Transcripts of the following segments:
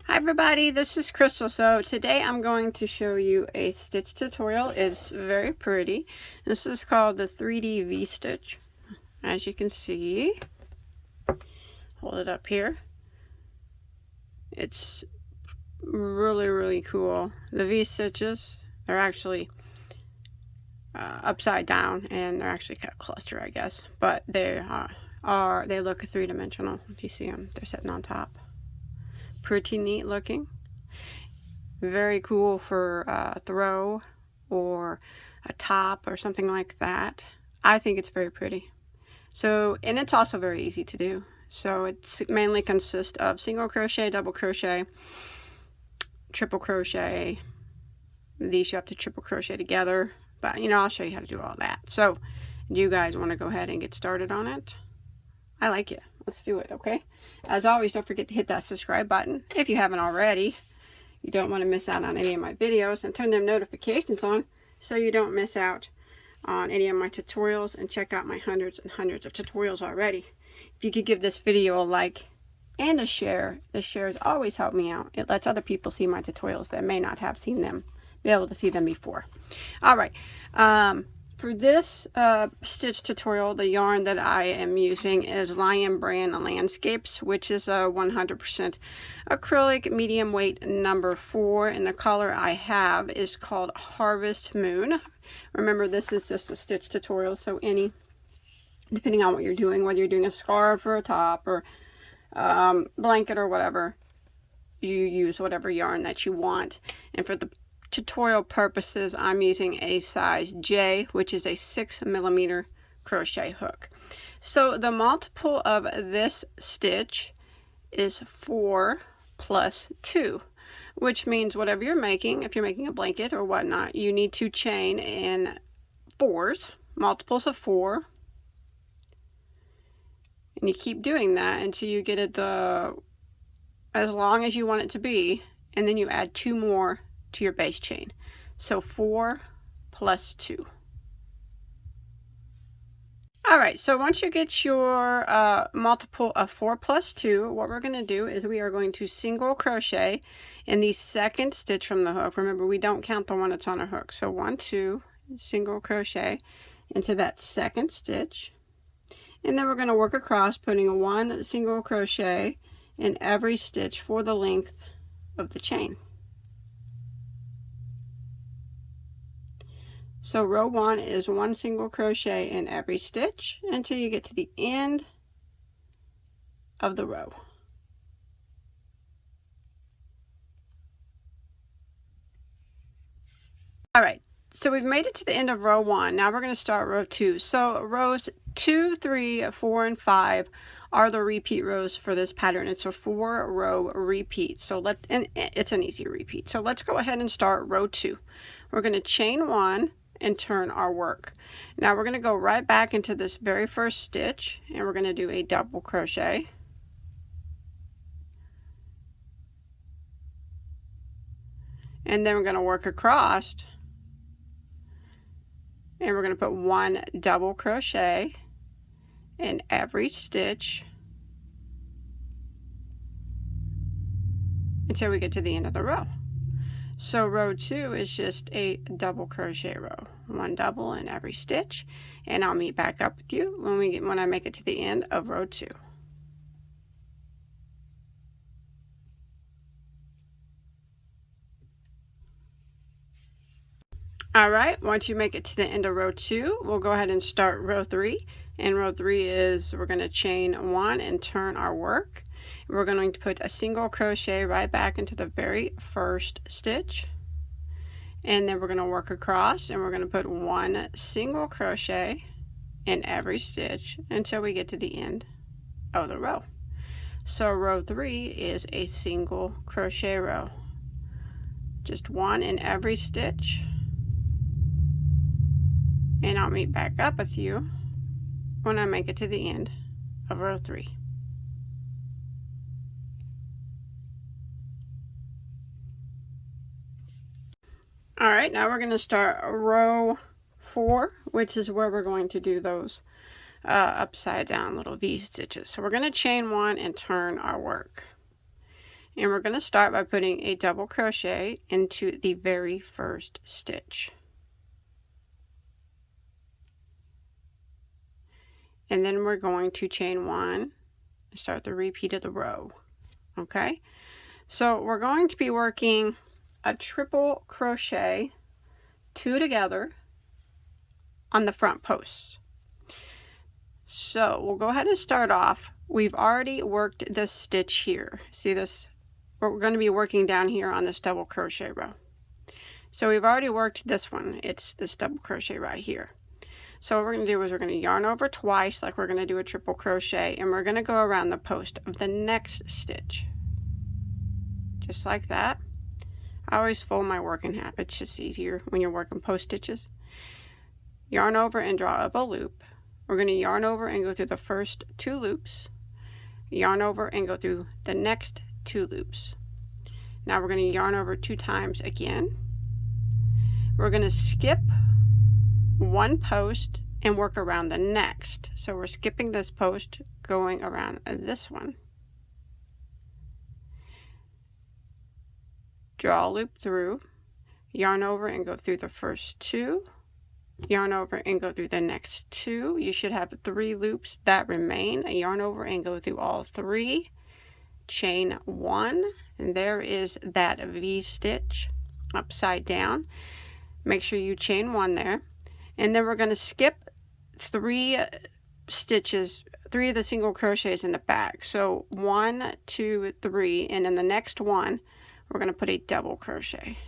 Hi everybody, this is Crystal. So today I'm going to show you a stitch tutorial. It's very pretty. This is called the 3D V-stitch. As you can see, hold it up here. It's really cool. The V-stitches, they're actually upside down and they're actually kind of cluster, I guess. But they look three-dimensional. If you see them, they're sitting on top. Pretty neat looking. Very cool for a throw or a top or something like that. I think it's very pretty. So, and it's also very easy to do. So it mainly consists of single crochet, double crochet, triple crochet. These you have to triple crochet together, but you know, I'll show you how to do all that. So do you guys want to go ahead and get started on it? I like it. Let's do it, okay? As always, don't forget to hit that subscribe button if you haven't already. You don't want to miss out on any of my videos, and turn them notifications on so you don't miss out on any of my tutorials, and check out my hundreds and hundreds of tutorials already. If you could give this video a like and a share, the shares always help me out. It lets other people see my tutorials that may not have seen them, be able to see them before. All right. For this stitch tutorial, the yarn that I am using is Lion Brand Landscapes, which is a 100% acrylic medium weight number 4, and the color I have is called Harvest Moon. Remember, this is just a stitch tutorial, so depending on what you're doing, whether you're doing a scarf or a top or blanket or whatever, you use whatever yarn that you want. And for the tutorial purposes, I'm using a size J, which is a 6mm crochet hook. So the multiple of this stitch is 4 plus 2, which means whatever you're making, if you're making a blanket or whatnot, you need to chain in 4s, multiples of 4, and you keep doing that until you get it as long as you want it to be, and then you add 2 more to your base chain. So 4 plus 2. Alright, so once you get your multiple of 4 plus 2, what we're going to do is we are going to single crochet in the second stitch from the hook. Remember, we don't count the one that's on a hook. So 1, 2, single crochet into that second stitch. And then we're going to work across, putting 1 single crochet in every stitch for the length of the chain. So row 1 is 1 single crochet in every stitch until you get to the end of the row. Alright, so we've made it to the end of row 1. Now we're going to start row 2. So rows 2, 3, 4, and 5 are the repeat rows for this pattern. It's a 4-row repeat. So and it's an easy repeat. So let's go ahead and start row 2. We're going to chain 1 and turn our work. Now we're going to go right back into this very first stitch, and we're going to do a double crochet. And then we're going to work across, and we're going to put 1 double crochet in every stitch until we get to the end of the row. So row 2 is just a double crochet row, 1 double in every stitch, and I'll meet back up with you when I make it to the end of row 2. Alright, once you make it to the end of row 2, we'll go ahead and start row 3. And row 3 is we're going to chain 1 and turn our work. We're going to put a single crochet right back into the very first stitch, and then we're going to work across, and we're going to put 1 single crochet in every stitch until we get to the end of the row. So row 3 is a single crochet row, just 1 in every stitch, and I'll meet back up with you when I make it to the end of row 3. Alright, now we're going to start row 4, which is where we're going to do those upside down little V stitches. So we're going to chain 1 and turn our work. And we're going to start by putting a double crochet into the very first stitch. And then we're going to chain 1 and start the repeat of the row. Okay, so we're going to be working a triple crochet 2 together on the front posts. So we'll go ahead and start off. We've already worked this stitch here. See this? We're going to be working down here on this double crochet row. So we've already worked this one. It's this double crochet right here. So what we're going to do is we're going to yarn over twice like we're going to do a triple crochet, and we're going to go around the post of the next stitch. Just like that. I always fold my working half. It's just easier when you're working post stitches. Yarn over and draw up a loop. We're going to yarn over and go through the first 2 loops. Yarn over and go through the next 2 loops. Now we're going to yarn over 2 times again. We're going to skip 1 post and work around the next. So we're skipping this post, going around this one. Draw a loop through, yarn over and go through the first 2, yarn over and go through the next 2. You should have 3 loops that remain. Yarn over and go through all 3, chain 1, and there is that V stitch upside down. Make sure you chain 1 there, and then we're going to skip 3 stitches, 3 of the single crochets in the back. So 1, 2, 3, and in the next one we're going to put a double crochet.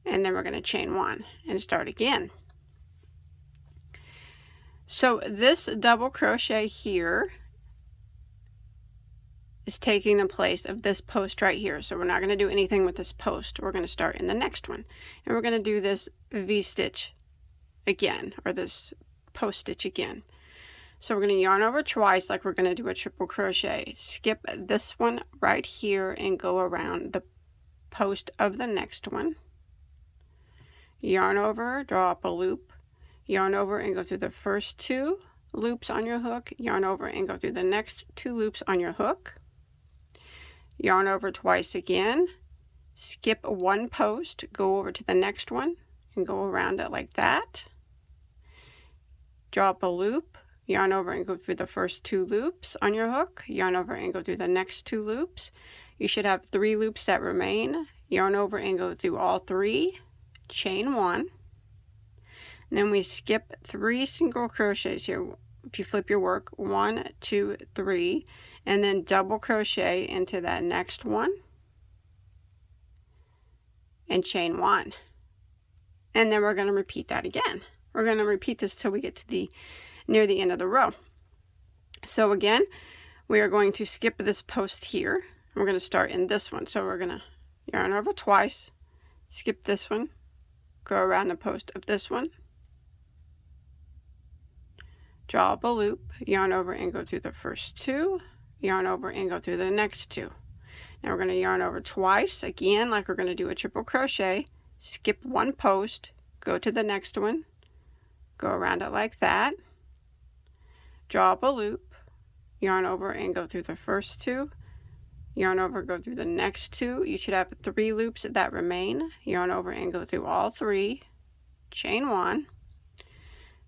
And then we're going to chain 1 and start again. So this double crochet here is taking the place of this post right here. So we're not going to do anything with this post. We're going to start in the next one. And we're going to do this V stitch again, or this post stitch again. So we're going to yarn over twice like we're going to do a triple crochet. Skip this one right here and go around the post of the next one. Yarn over, draw up a loop, yarn over and go through the first 2 loops on your hook, yarn over and go through the next 2 loops on your hook. Yarn over twice again, skip 1 post, go over to the next one and go around it like that. Draw up a loop, yarn over and go through the first 2 loops on your hook, yarn over and go through the next 2 loops. You should have 3 loops that remain. Yarn over and go through all 3, chain 1. And then we skip 3 single crochets here. If you flip your work, 1, 2, 3, and then double crochet into that next one and chain 1. And then we're going to repeat that again. We're going to repeat this till we get to near the end of the row. So again, we are going to skip this post here. And we're going to start in this one. So we're going to yarn over twice, skip this one, go around the post of this one, draw up a loop, yarn over and go through the first 2, yarn over and go through the next 2. Now we're going to yarn over twice again like we're going to do a triple crochet, skip 1 post, go to the next one, go around it like that, draw up a loop, yarn over and go through the first 2, yarn over, go through the next 2. You should have 3 loops that remain. Yarn over and go through all 3, chain 1,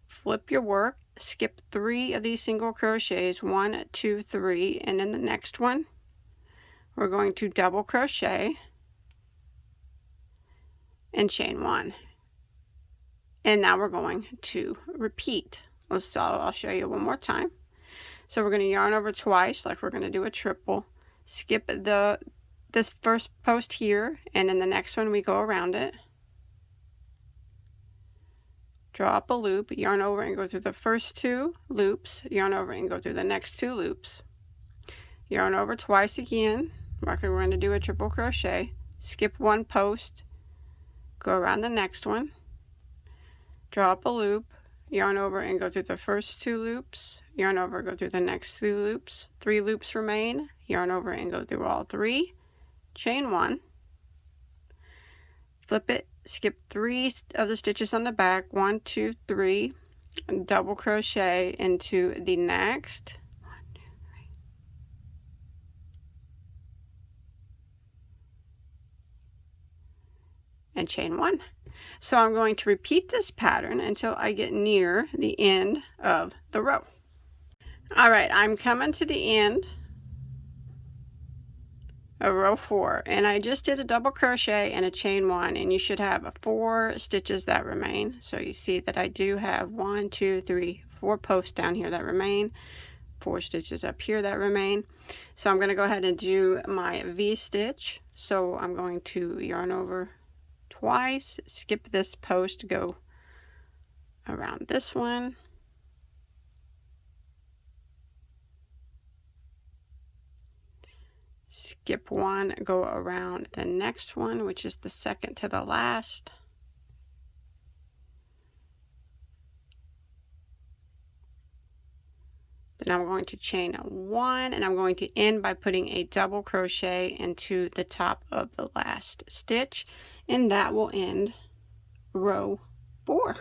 flip your work, skip 3 of these single crochets, 1, 2, 3, and in the next one we're going to double crochet and chain 1. And now we're going to repeat. I'll show you one more time. So we're going to yarn over twice like we're going to do a triple, skip this first post here, and in the next one we go around it, draw up a loop, yarn over and go through the first 2 loops, yarn over and go through the next 2 loops, yarn over twice again like we're going to do a triple crochet, skip 1 post, go around the next one, draw up a loop, yarn over and go through the first 2 loops, yarn over, go through the next 2 loops, 3 loops remain, yarn over and go through all 3, chain 1, flip it, skip 3 of the stitches on the back, 1, 2, 3, and double crochet into the next, 1, and chain 1. So I'm going to repeat this pattern until I get near the end of the row. All right, I'm coming to the end of row 4, and I just did a double crochet and a chain 1, and you should have 4 stitches that remain. So you see that I do have 1, 2, 3, 4 posts down here that remain, 4 stitches up here that remain. So I'm going to go ahead and do my V-stitch. So I'm going to yarn over twice, skip this post, go around this one, skip one, go around the next one, which is the second to the last, then I'm going to chain 1, and I'm going to end by putting a double crochet into the top of the last stitch, and that will end row 4.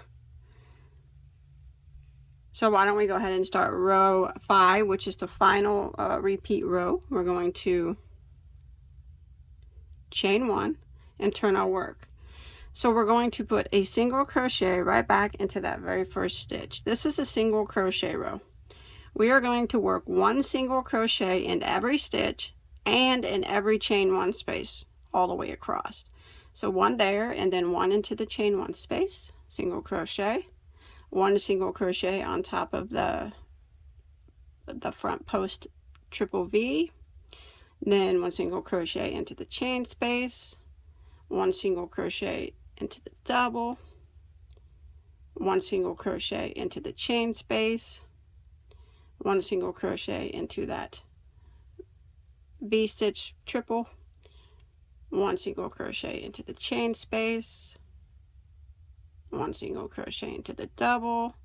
So why don't we go ahead and start row 5, which is the final repeat row. We're going to chain 1 and turn our work. So we're going to put a single crochet right back into that very first stitch. This is a single crochet row. We are going to work 1 single crochet in every stitch and in every chain 1 space all the way across. So 1 there, and then 1 into the chain 1 space, single crochet, 1 single crochet on top of the front post triple V, then 1 single crochet into the chain space, 1 single crochet into the double, 1 single crochet into the chain space, 1 single crochet into that V-stitch triple, 1 single crochet into the chain space, 1 single crochet into the double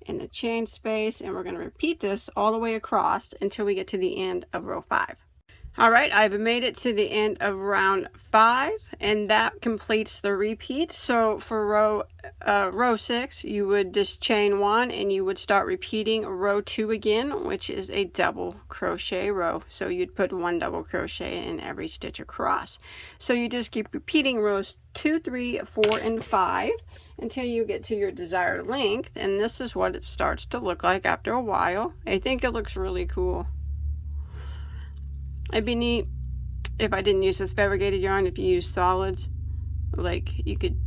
in the chain space, and we're going to repeat this all the way across until we get to the end of row 5. Alright, I've made it to the end of round 5, and that completes the repeat. So for row 6, you would just chain 1 and you would start repeating row 2 again, which is a double crochet row. So you'd put 1 double crochet in every stitch across. So you just keep repeating rows 2, 3, 4, and 5 until you get to your desired length, and this is what it starts to look like after a while. I think it looks really cool. It'd be neat if I didn't use this variegated yarn. If you use solids, like you could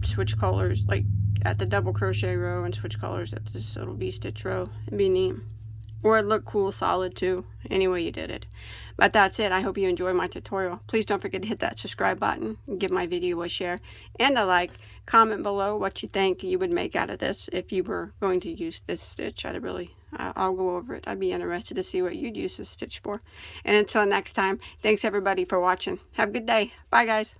switch colors like at the double crochet row and switch colors at this little V-stitch row. It'd be neat. Or it'd look cool solid too, any way you did it. But that's it. I hope you enjoyed my tutorial. Please don't forget to hit that subscribe button, give my video a share and a like. Comment below what you think you would make out of this if you were going to use this stitch. I'll go over it. I'd be interested to see what you'd use this stitch for. And until next time, thanks everybody for watching. Have a good day. Bye guys.